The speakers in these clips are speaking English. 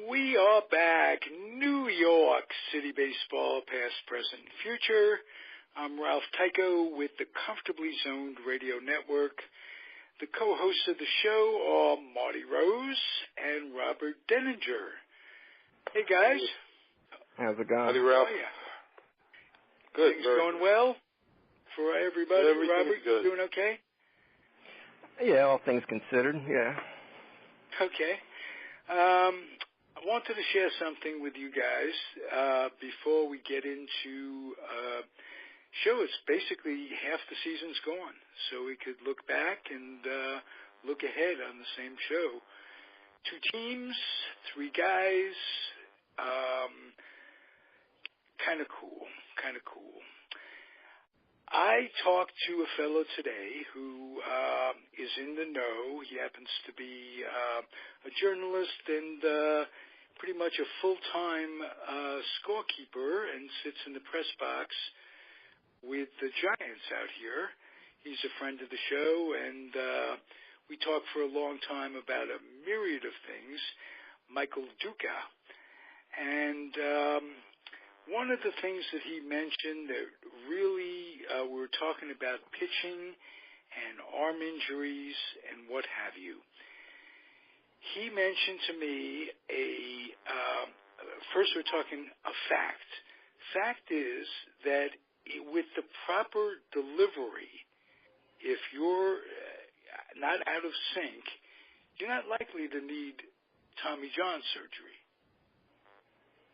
We are back. New York City baseball, past, present, future. I'm Ralph Tyko with the Comfortably Zoned Radio Network. The co-hosts of the show are Marty Rose and Robert Deininger. Hey, guys. How's it going? Howdy, Ralph. How are you? Good. Things going well for everybody? Robert, good. Doing okay? Yeah, all things considered, yeah. Okay. I wanted to share something with you guys before we get into show. It's basically half the season's gone, so we could look back and look ahead on the same show. 2 teams, 3 guys, kind of cool. I talked to a fellow today who is in the know. He happens to be a journalist and pretty much a full-time scorekeeper and sits in the press box with the Giants out here. He's a friend of the show, and we talked for a long time about a myriad of things. Michael Duca. And one of the things that he mentioned that really we were talking about pitching and arm injuries and what have you. He mentioned to me first we're talking a fact. Fact is that with the proper delivery, if you're not out of sync, you're not likely to need Tommy John surgery.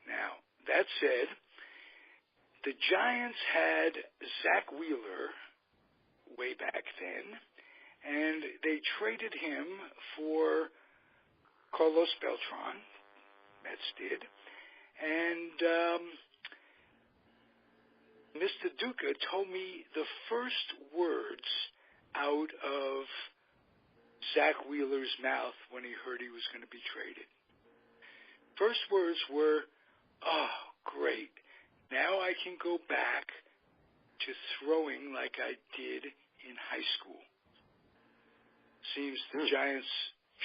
Now, that said, the Giants had Zach Wheeler way back then, and they traded him for Carlos Beltran. Mets did. And Mr. Duca told me the first words out of Zach Wheeler's mouth when he heard he was going to be traded. First words were, "Oh, great. Now I can go back to throwing like I did in high school." Seems the Giants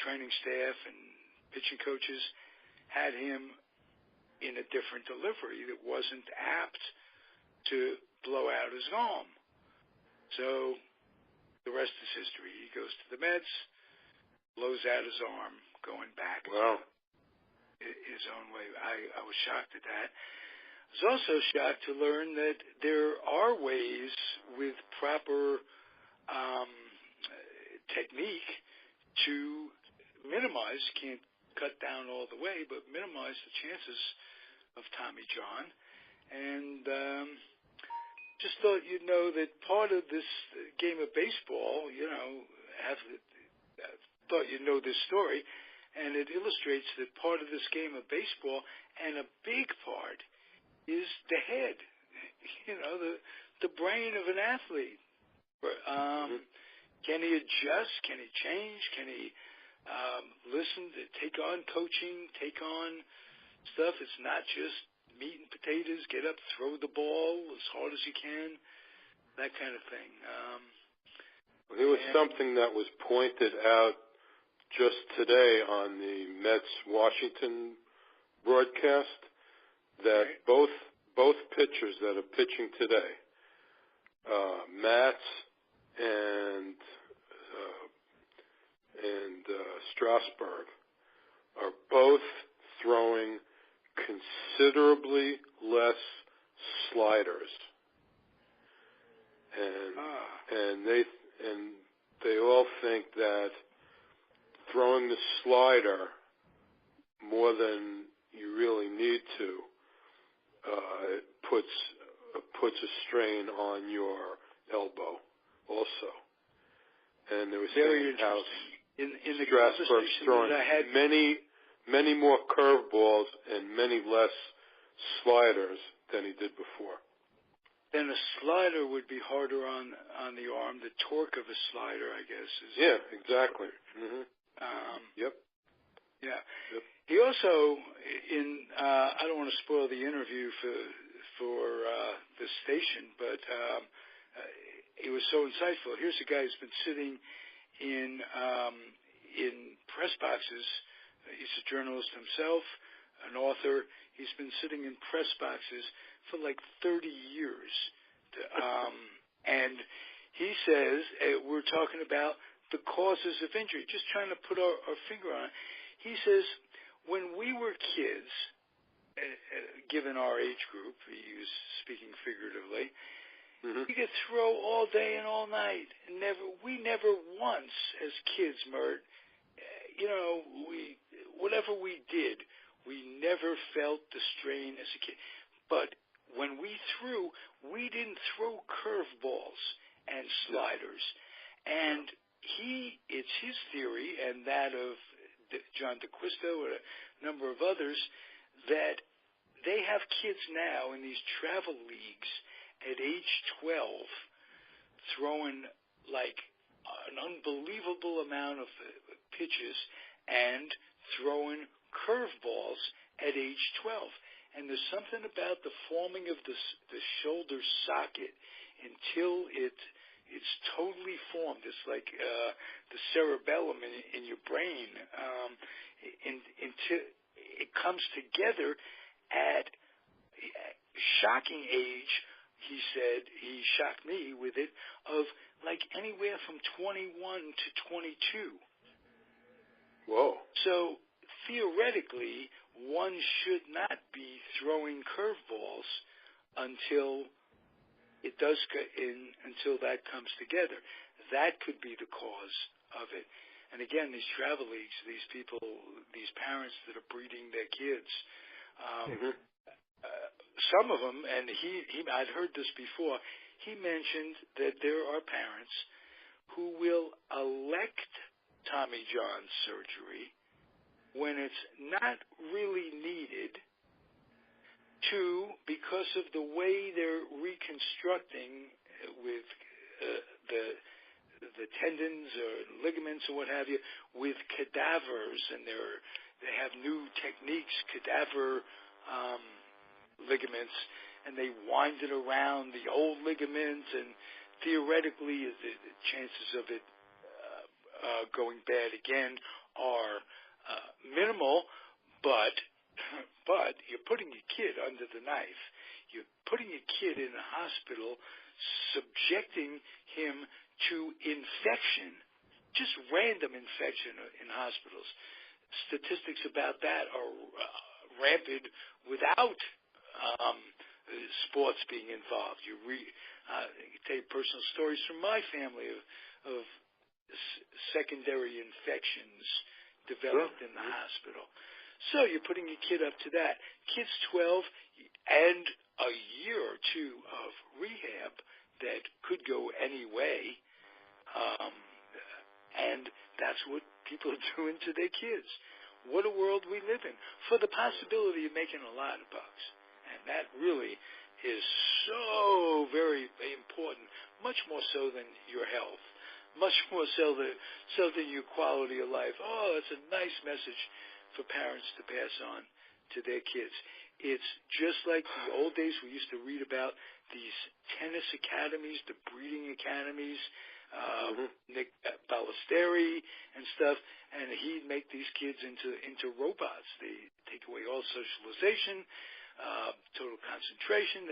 training staff and pitching coaches had him in a different delivery that wasn't apt to blow out his arm. So the rest is history. He goes to the Mets, blows out his arm, going back his own way. I was shocked at that. I was also shocked to learn that there are ways with proper technique to minimize, can't cut down all the way, but minimize the chances of Tommy John. And just thought you'd know that part of this game of baseball, thought you'd know this story, and it illustrates that part of this game of baseball, and a big part, is the head, the brain of an athlete. Can he adjust? Can he change? Can he listen to take on coaching, take on stuff? It's not just meat and potatoes, get up, throw the ball as hard as you can, that kind of thing. There was something that was pointed out just today on the Mets-Washington broadcast, that both pitchers that are pitching today, Matz and Strasburg, are both throwing considerably less sliders, and they all think that throwing the slider more than you really need to puts a strain on your elbow also. And there was very how in the Strasburg's throwing many more curveballs and many less sliders than he did before. Then a slider would be harder on the arm. The torque of a slider, I guess, is exactly. Mm-hmm. Yep. Yeah. Yep. He also, I don't want to spoil the interview for the station, but it was so insightful. Here's a guy who's been sitting in press boxes. He's a journalist himself, an author. He's been sitting in press boxes for like 30 years. And he says, we're talking about the causes of injury, just trying to put our finger on it. He says, when we were kids, given our age group, he was speaking figuratively, we could throw all day and all night. We never once, as kids, Mert, whatever we did, we never felt the strain as a kid. But when we threw, we didn't throw curveballs and sliders. And it's his theory, and that of John DeQuisto and a number of others, that they have kids now in these travel leagues at age 12 throwing like an unbelievable amount of pitches and throwing curveballs at age 12. And there's something about the forming of the shoulder socket until it's totally formed. It's like the cerebellum in your brain until it comes together at shocking age. He said, he shocked me with it, of like anywhere from 21 to 22. Whoa. So theoretically, one should not be throwing curveballs until it does until that comes together. That could be the cause of it. And again, these travel leagues, these people, these parents that are breeding their kids, some of them, and I'd heard this before, he mentioned that there are parents who will elect Tommy John surgery when it's not really needed, because of the way they're reconstructing with the tendons or ligaments or what have you with cadavers, and they have new techniques, cadaver ligaments, and they wind it around the old ligaments, and theoretically the chances of it going bad again are minimal, but you're putting your kid under the knife. You're putting your kid in a hospital, subjecting him to infection, just random infection in hospitals. Statistics about that are rampant without sports being involved. You take personal stories from my family of secondary infections developed in the hospital. So you're putting your kid up to that. Kid's 12 and a year or two of rehab that could go any way, and that's what people are doing to their kids. What a world we live in, for the possibility of making a lot of bucks. And that really is so very important, much more so than your health, much more so than your quality of life. Oh, it's a nice message for parents to pass on to their kids. It's just like the old days we used to read about these tennis academies, the breeding academies, Nick Ballesteri and stuff, and he'd make these kids into robots. They take away all socialization, total concentration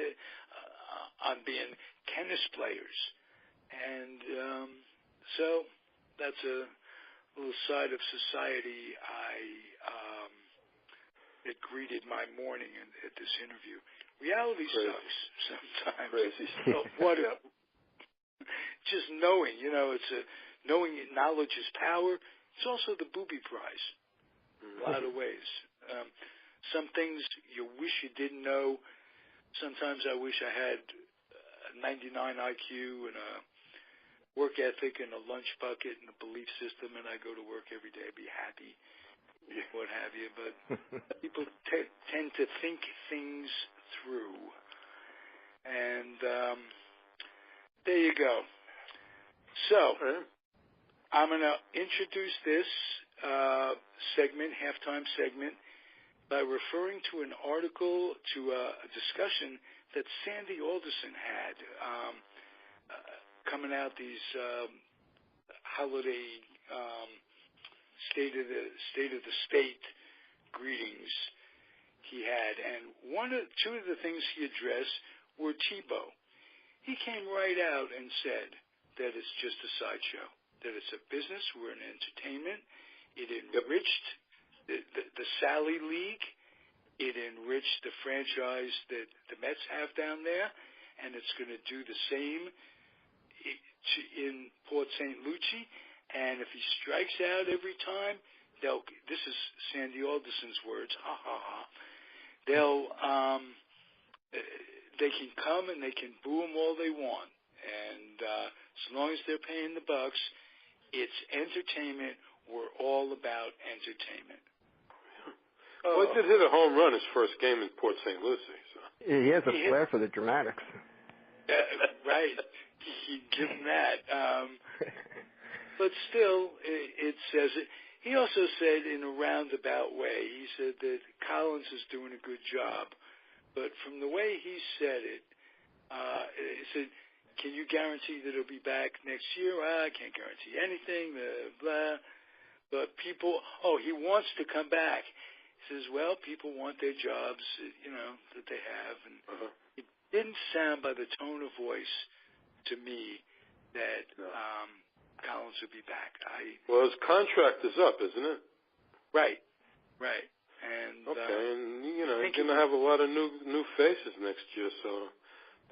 on being tennis players. And so that's a little side of society that greeted my morning at this interview. Reality sucks sometimes. Crazy. Just knowing, knowing knowledge is power. It's also the booby prize in a lot of ways. Some things you wish you didn't know. Sometimes I wish I had a 99 IQ and a work ethic and a lunch bucket and a belief system, and I go to work every day, be happy, what have you. But people tend to think things through. And there you go. So I'm going to introduce this segment, halftime segment, by referring to an article, to a discussion that Sandy Alderson had coming out, these holiday state of the state greetings, he had, and two of the things he addressed were Tebow. He came right out and said that it's just a sideshow, that it's a business, we're in entertainment. It enriched the Sally League. It enriched the franchise that the Mets have down there, and it's going to do the same in Port St. Lucie. And if he strikes out every time, this is Sandy Alderson's words, ha, ha, ha. They can come and they can boo him all they want. And as long as they're paying the bucks, it's entertainment. We're all about entertainment. Well, he did hit a home run his first game in Port St. Lucie. So. He has a flair for the dramatics. Right. You give him that. But still, it says it. He also said in a roundabout way, he said that Collins is doing a good job. But from the way he said it, he said, can you guarantee that he'll be back next year? I can't guarantee anything, blah. But people, he wants to come back. He says, well, people want their jobs, that they have. And it didn't sound by the tone of voice to me that Collins would be back. Well, his contract is up, isn't it? Right. And and he's going to have a lot of new faces next year, so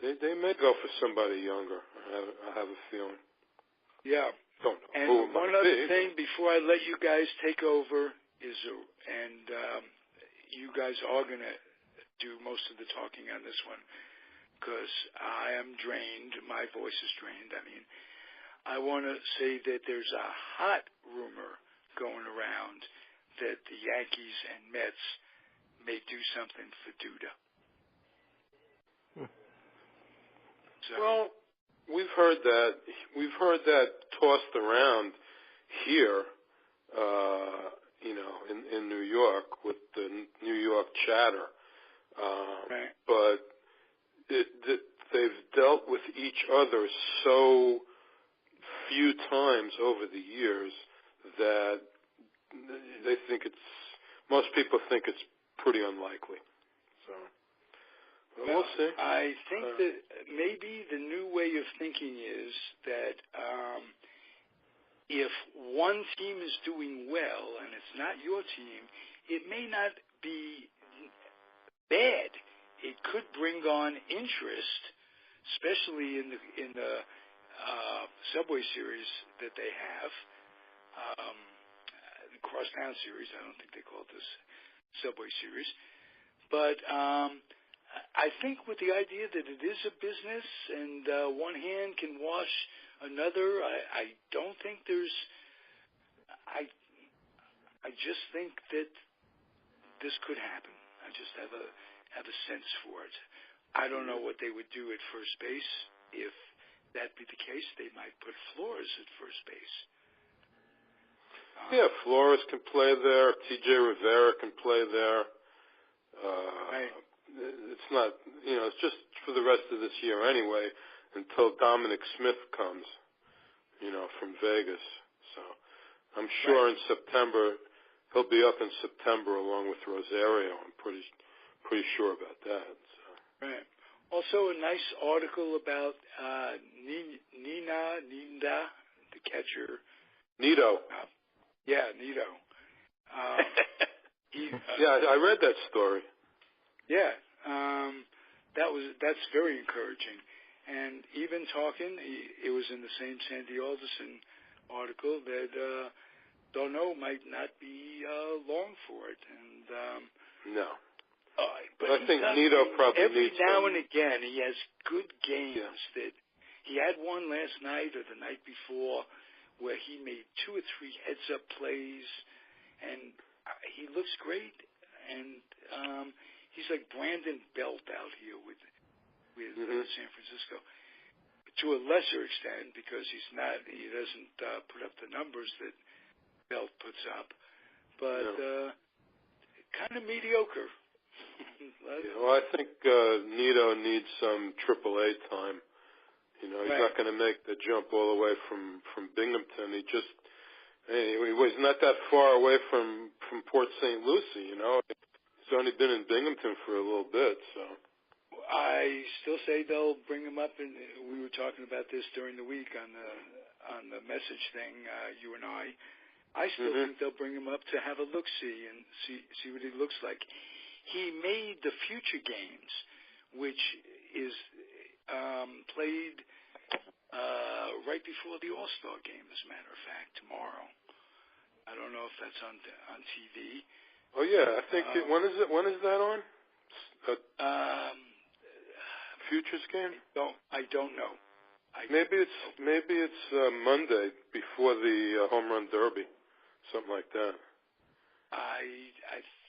they may go for somebody younger. I have a feeling. Yeah. Don't know. And one other thing before I let you guys take over is, you guys are going to do most of the talking on this one because I am drained. My voice is drained. I want to say that there's a hot rumor going around that the Yankees and Mets may do something for Duda. So, well, we've heard that tossed around here, in New York with the New York chatter. right. But they've dealt with each other so few times over the years that most people think it's pretty unlikely. So we'll see. I think that maybe the new way of thinking is that if one team is doing well and it's not your team, it may not be bad. It could bring on interest, especially in the Subway Series that they have. Crosstown Series. I don't think they call it this Subway Series. But I think with the idea that it is a business and one hand can wash another, I don't think there's I just think that this could happen. I just have a sense for it. I don't know what they would do at first base. If that be the case, they might put Flores at first base. Yeah, Flores can play there. T.J. Rivera can play there. Right. It's not, it's just for the rest of this year anyway, until Dominic Smith comes, from Vegas. So I'm sure in September, he'll be up in September along with Rosario. I'm pretty sure about that. So. Right. Also, a nice article about Nina, the catcher. Nito. Nito. I read that story. Yeah, that's very encouraging. And even talking, it was in the same Sandy Alderson article that Dono might not be long for it. And no. But I think Nito probably every needs now and again he has good games that he had one last night or the night before where he made 2 or 3 heads-up plays, and he looks great. And he's like Brandon Belt out here with San Francisco, to a lesser extent because he doesn't put up the numbers that Belt puts up, but kind of mediocre. Well, I think Nito needs some AAA time. He's not going to make the jump all the way from Binghamton. He was not that far away from Port St. Lucie. He's only been in Binghamton for a little bit, so. I still say they'll bring him up, and we were talking about this during the week on the message thing, you and I. I still think they'll bring him up to have a look-see and see what he looks like. He made the future games, which is played right before the All-Star game, as a matter of fact, tomorrow. I don't know if that's on TV. Oh yeah, I think when is that on? Futures game? I don't know. Maybe it's Monday before the home run derby, something like that.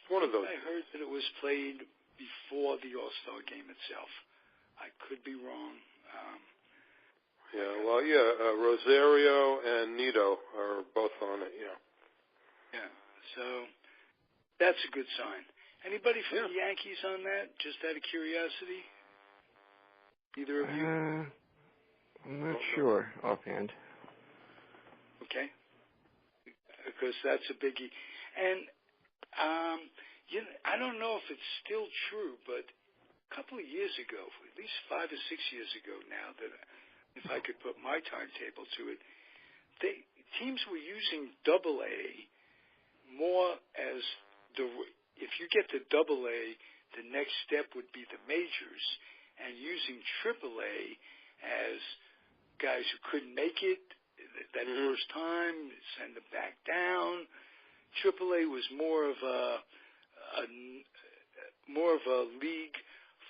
One of those. I heard that it was played before the All-Star game itself. I could be wrong. Rosario and Nito are both on it. Yeah. Yeah. So that's a good sign. Anybody from the Yankees on that? Just out of curiosity. Either of you? I'm not sure offhand. Okay. Because that's a biggie. And I don't know if it's still true, but a couple of years ago, at least 5 or 6 years ago now, that if I could put my timetable to it, teams were using AA more as if you get to AA, the next step would be the majors, and using AAA as guys who couldn't make it that first time, send them back down. AAA was more of a league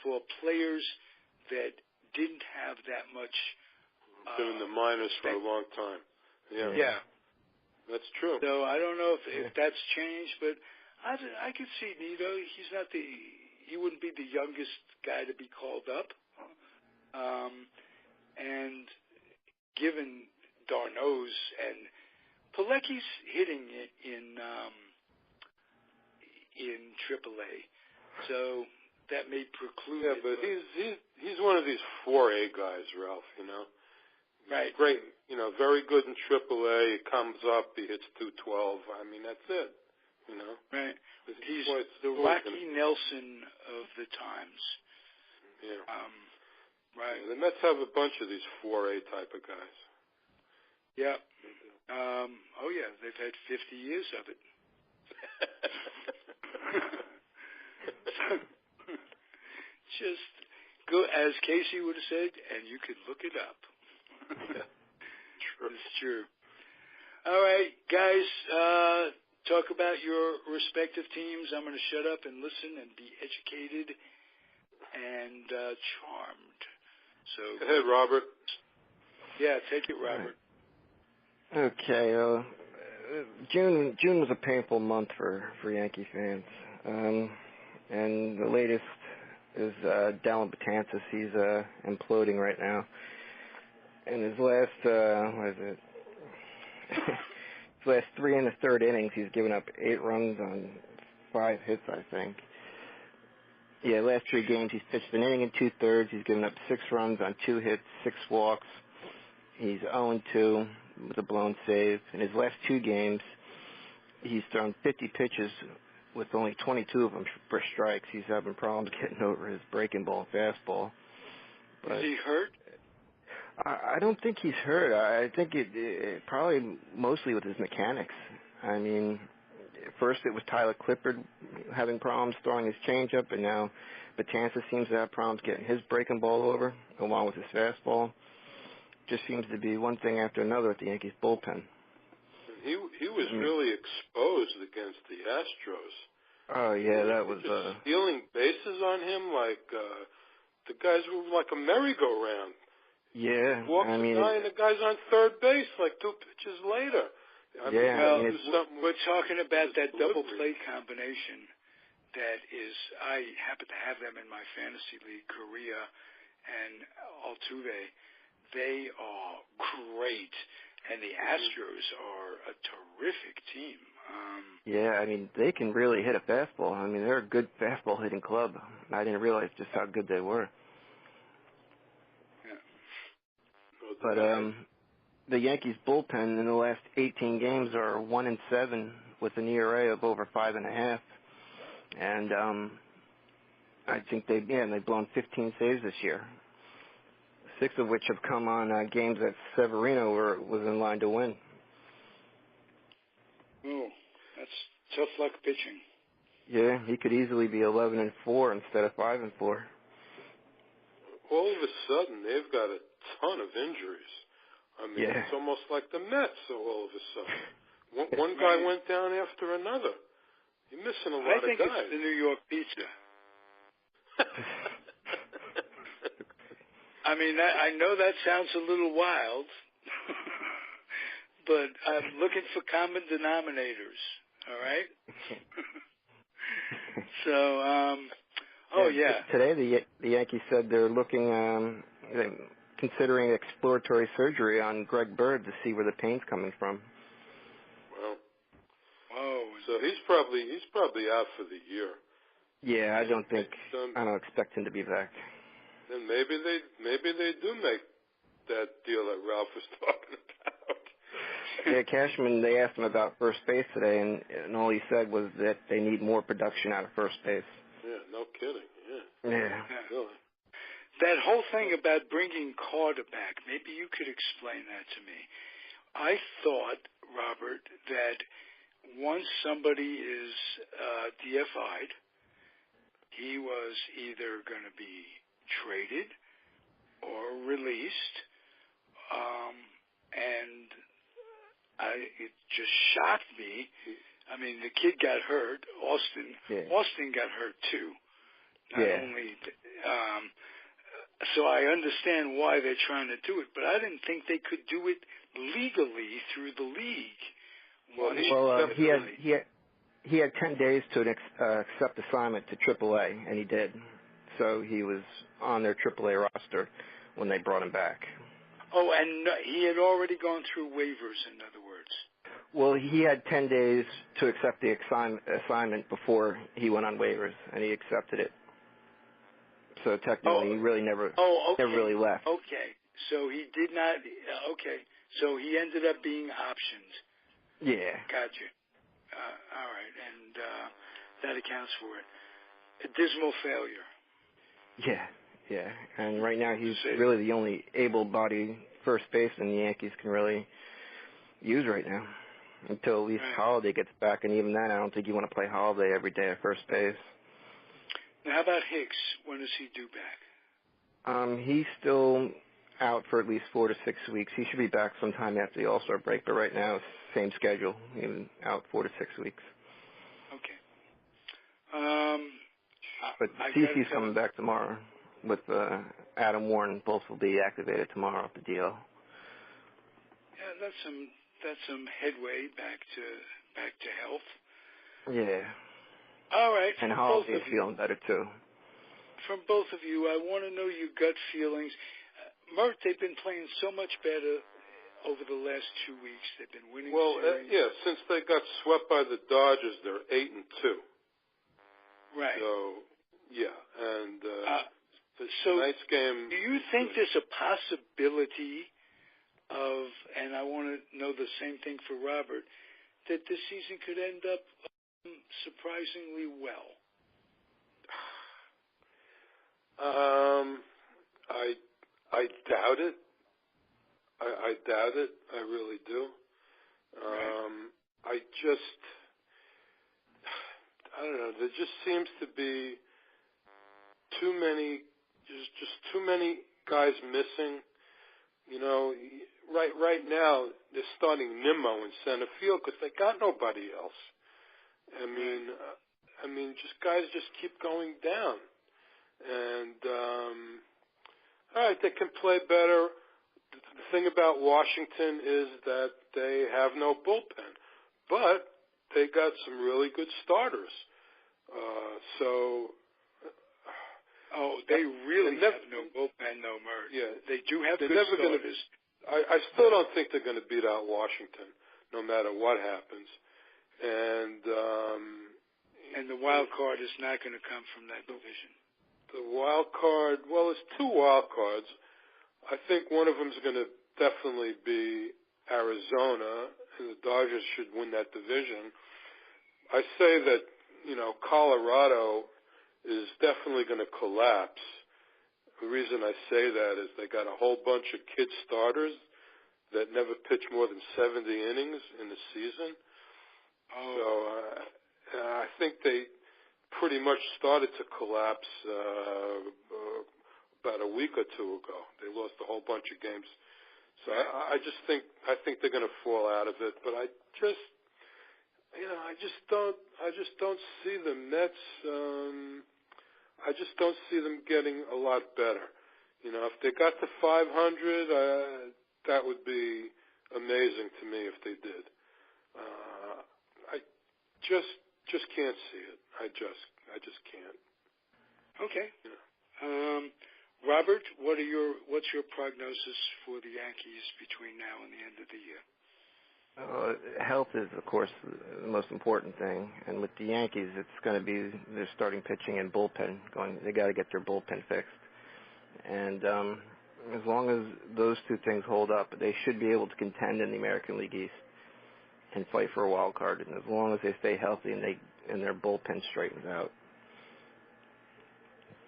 for players that didn't have that much. Been in the minors for a long time. Yeah. That's true. So I don't know if that's changed, but I could see Nito. He wouldn't be the youngest guy to be called up. And given Darno's and Pilecki's hitting it in AAA, so that may preclude. Yeah, but he's one of these 4A guys, Ralph. You know. Right. Great. You know, very good in AAA. He comes up, he hits 212. I mean, that's it. You know. Right. He's the Rocky Nelson of the times. Yeah. Right. Yeah, the Mets have a bunch of these 4A type of guys. Yeah. Oh yeah, they've had 50 years of it. Just go, as Casey would have said, and you could look it up. True. It's true. All right, guys, talk about your respective teams. I'm going to shut up and listen and be educated and charmed. So go ahead, Robert. Yeah, take it, Robert. Okay. June was a painful month for Yankee fans. And the latest is Dellin Betances. He's imploding right now. In his last, his last 3 1/3 innings, he's given up 8 runs on 5 hits, I think. Yeah, last 3 games, he's pitched an inning and 2/3. He's given up 6 runs on 2 hits, 6 walks. He's 0-2 with a blown save. In his last 2 games, he's thrown 50 pitches with only 22 of them for strikes. He's having problems getting over his breaking ball and fastball. Is he hurt? I don't think he's hurt. I think it probably mostly with his mechanics. I mean, first it was Tyler Clippard having problems throwing his changeup, and now Betances seems to have problems getting his breaking ball over, along with his fastball. Just seems to be one thing after another at the Yankees bullpen. He was really exposed against the Astros. Oh yeah, that was just stealing bases on him like the guys were like a merry-go-round. Yeah, Walks I mean, a guy and the guy's on third base like 2 pitches later. We're talking about that double play combination. That is, I happen to have them in my fantasy league, Correa and Altuve. They are great, and the Astros are a terrific team. Yeah, I mean, they can really hit a fastball. I mean, they're a good fastball hitting club. I didn't realize just how good they were. Yeah. But the Yankees bullpen in the last 18 games are 1-7 with an ERA of over 5.5. And I think they've blown 15 saves this year, 6 of which have come on games that Severino was in line to win. Oh, that's tough luck pitching. Yeah, he could easily be 11-4 instead of 5-4. All of a sudden, they've got a ton of injuries. I mean, It's almost like the Mets. So all of a sudden, one guy went down after another. You're missing a lot of guys. I think it's the New York pizza. I mean, I know that sounds a little wild, but I'm looking for common denominators. All right. So, Today the Yankees said they're looking, considering exploratory surgery on Greg Bird to see where the pain's coming from. Well, so he's probably out for the year. Yeah, I don't expect him to be back. Then maybe they do make that deal that Ralph was talking about. Yeah, Cashman, they asked him about first base today, and all he said was that they need more production out of first base. Yeah, no kidding. Yeah. Really. That whole thing about bringing Carter back, maybe you could explain that to me. I thought, Robert, that once somebody is DFI'd, he was either going to be traded or released, and it just shocked me. I mean, the kid got hurt. Austin got hurt too. Not only, so I understand why they're trying to do it, but I didn't think they could do it legally through the league. He had 10 days to accept assignment to AAA, and he did. So he was on their AAA roster when they brought him back. Oh, and he had already gone through waivers, in other words. Well, he had 10 days to accept the assignment before he went on waivers, and he accepted it. So technically, he really never really left. Okay, so he did not. Okay, so he ended up being optioned. Yeah. Gotcha. All right, and that accounts for it. A dismal failure. Yeah, and right now he's really the only able-bodied first baseman the Yankees can really use right now, until at least Holiday gets back, and even then I don't think you want to play Holiday every day at first base. Now, how about Hicks? When is he due back? He's still out for at least 4 to 6 weeks. He should be back sometime after the All-Star break, but right now, same schedule, even out 4 to 6 weeks. Okay. But CeCe's coming back tomorrow with Adam Warren. Both will be activated tomorrow at the DL. Yeah, that's some headway back to health. Yeah. All right. And Holiday's feeling better too. From both of you, I want to know your gut feelings. Mert, they've been playing so much better over the last 2 weeks. They've been winning. Since they got swept by the Dodgers, they're 8-2. Right. So, and so tonight's game. Do you think there's a possibility of, and I want to know the same thing for Robert, that this season could end up surprisingly well? I doubt it. I doubt it. I really do. I don't know. There just seems to be too many guys missing. You know, right now they're starting Nimmo in center field because they got nobody else. I mean, just guys just keep going down. And all right, they can play better. The thing about Washington is that they have no bullpen, but they got some really good starters. They really have no bullpen, though, Mert. Yeah, they do have good starters. I still don't think they're going to beat out Washington, no matter what happens. And the wild card is not going to come from that division. The wild card, well, it's 2 wild cards. I think one of them is going to definitely be Arizona, and the Dodgers should win that division. I say that Colorado is definitely going to collapse. The reason I say that is they got a whole bunch of kid starters that never pitch more than 70 innings in the season. So I think they pretty much started to collapse about a week or two ago. They lost a whole bunch of games. So I think they're going to fall out of it. But I just don't see the Mets. I just don't see them getting a lot better. If they got to 500, that would be amazing to me if they did. I just can't see it. I just can't. Okay. Robert, what's your prognosis for the Yankees between now and the end of the year? Health is, of course, the most important thing. And with the Yankees, it's going to be their starting pitching and bullpen going. They got to get their bullpen fixed. And as long as those two things hold up, they should be able to contend in the American League East and fight for a wild card. And as long as they stay healthy and their bullpen straightens out.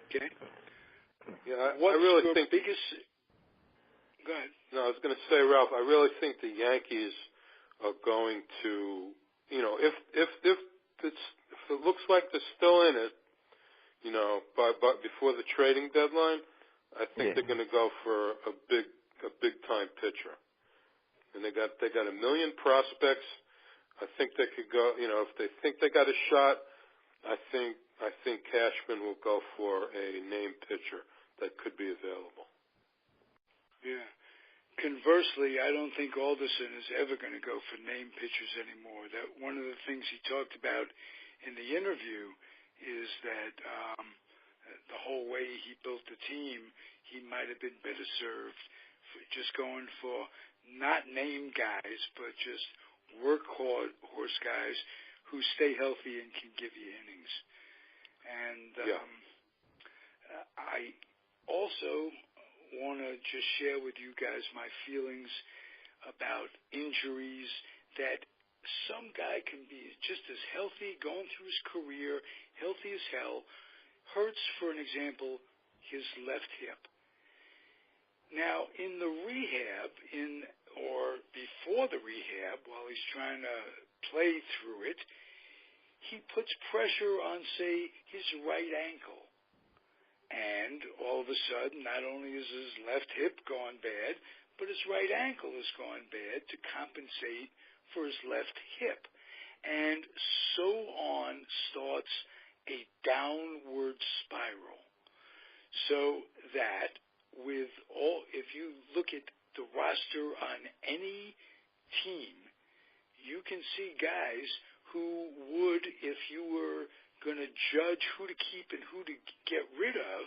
Okay. Yeah, I really think biggest. Go ahead. No, I was going to say, Ralph, I really think the Yankees are going to, if it looks like they're still in it, but before the trading deadline, I think they're going to go for a big time pitcher. And they got a million prospects. I think they could go, if they think they got a shot, I think Cashman will go for a named pitcher that could be available. Yeah. Conversely, I don't think Alderson is ever going to go for named pitchers anymore. That one of the things he talked about in the interview is that the whole way he built the team, he might have been better served for just going for not named guys, but just workhorse guys who stay healthy and can give you innings. And I also want to just share with you guys my feelings about injuries, that some guy can be just as healthy going through his career, healthy as hell, hurts, for an example, his left hip. Now, in the rehab, or before the rehab, while he's trying to play through it, he puts pressure on, say, his right ankle. And all of a sudden, not only is his left hip gone bad, but his right ankle has gone bad to compensate for his left hip. And so on starts a downward spiral. So that if you look at the roster on any team, you can see guys who would, if you were going to judge who to keep and who to get rid of,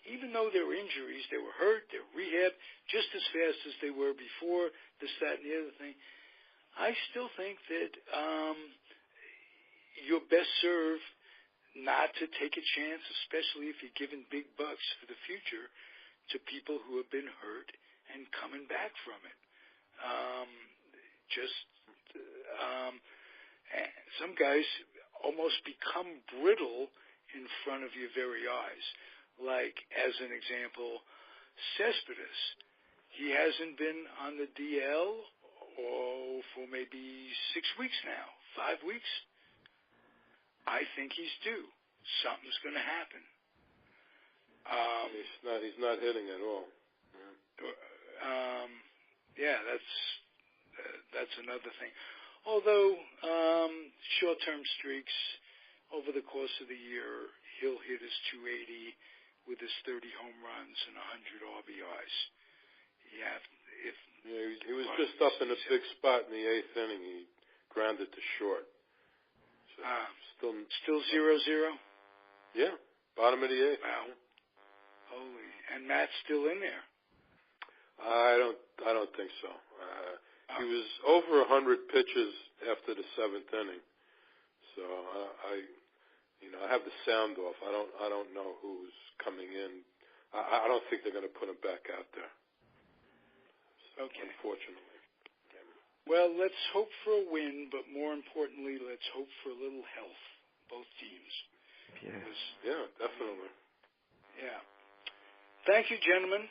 even though there were injuries, they were hurt, they were rehabbed just as fast as they were before, this, that, and the other thing. I still think that you're best served not to take a chance, especially if you're giving big bucks for the future to people who have been hurt and coming back from it. Some guys almost become brittle in front of your very eyes. Like, as an example, Cespedes. He hasn't been on the DL for maybe 6 weeks now, 5 weeks. I think he's due. Something's going to happen. He's not hitting at all. Yeah, that's another thing. Although short-term streaks over the course of the year, he'll hit his 280 with his 30 home runs and 100 RBIs. He was just up in a big spot in the 8th inning. He grounded to short. So still 0-0? Yeah, bottom of the 8th. Wow. Holy. And Matt's still in there. I don't think so. He was over 100 pitches after the 7th inning. So I have the sound off. I don't know who's coming in. I don't think they're going to put him back out there. So, okay. Unfortunately. Well, let's hope for a win, but more importantly, let's hope for a little health. both teams. Yeah, definitely. Yeah. Thank you, gentlemen.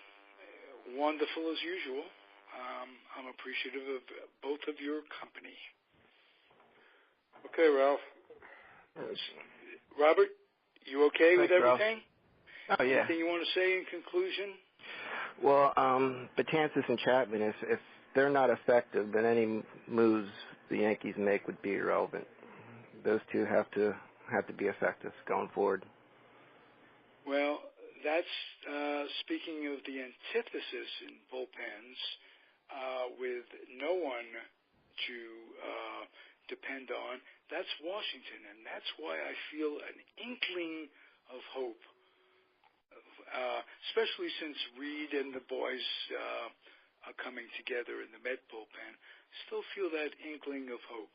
Wonderful as usual. I'm appreciative of both of your company. Okay, Ralph. Robert, you okay with everything? Ralph. Oh, yeah. Anything you want to say in conclusion? Well, Betances and Chapman, if they're not effective, then any moves the Yankees make would be irrelevant. Those two have to be effective going forward. Well, that's speaking of the antithesis in bullpens, with no one to depend on. That's Washington, and that's why I feel an inkling of hope, especially since Reed and the boys are coming together in the Met bullpen. Still feel that inkling of hope.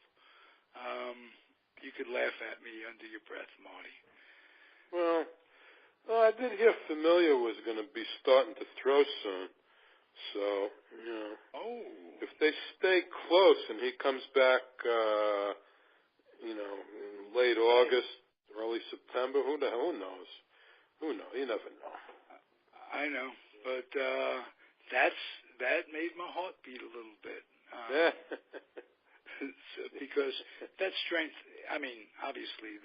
You could laugh at me under your breath, Marty. Well, I did hear Familia was going to be starting to throw soon. So, if they stay close and he comes back, in late August, early September, who knows? Who knows? You never know. I know, but that made my heart beat a little bit. Because that strength, I mean, obviously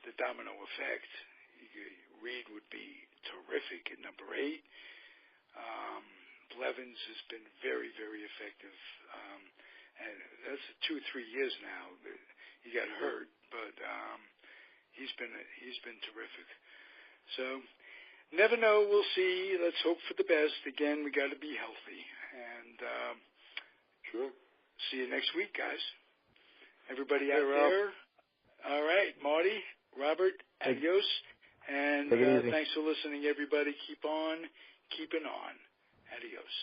the domino effect, Reed would be terrific at number 8. Blevins has been very, very effective. And that's 2 or 3 years now. He got hurt, but he's been terrific. So never know. We'll see. Let's hope for the best. Again, we got to be healthy. And sure. See you next week, guys. Everybody out there. All right, Marty, Robert, adios. And thanks for listening, everybody. Keep on keeping on. Adios.